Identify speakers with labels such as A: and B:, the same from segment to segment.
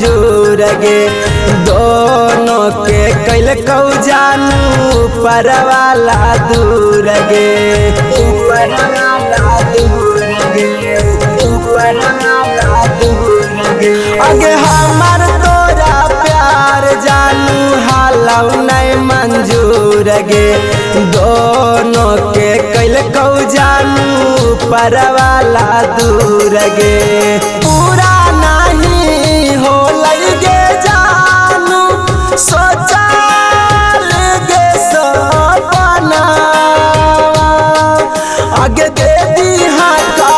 A: मंजूर गे दोनों के कैल कौ जानू ऊपर वाला दूर गे ऊपर वाला दूर गे ऊपर वाला दूर गे अगे हमार तोरा प्यार जानू हालौ नहीं मंजूर गे दोनों के कैल कौ जानू ऊपर वाला दूर गे पूरा नहीं हो लगे जानू सोचल गे सपना आगे दे दिहा का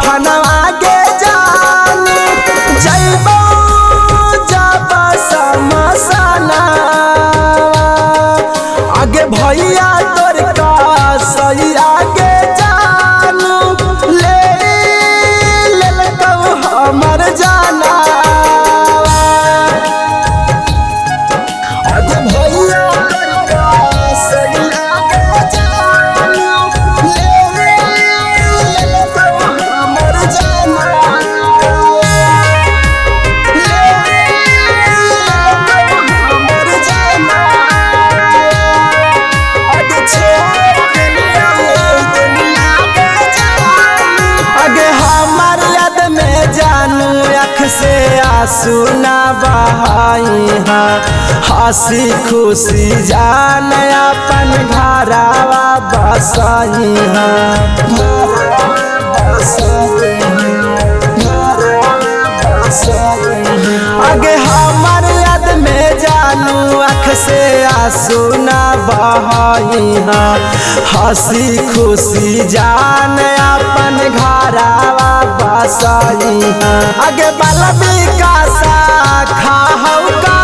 A: फनवा गे जानू जइबो जब समसना आगे भैया तोर का सही आगे जानू ले ललकौ हमर जाना आगे भैया तोर का सही आगे जानू ले ललकौ हमर जाना से आंसू ना बहाई हंसी खुशी जान अपन घरवा बसाई आगे हमार याद में जानू आँख से आंसू ना बहाई हंसी खुशी जान अपन घरवा बसाई आगे बाल विकास खाहु का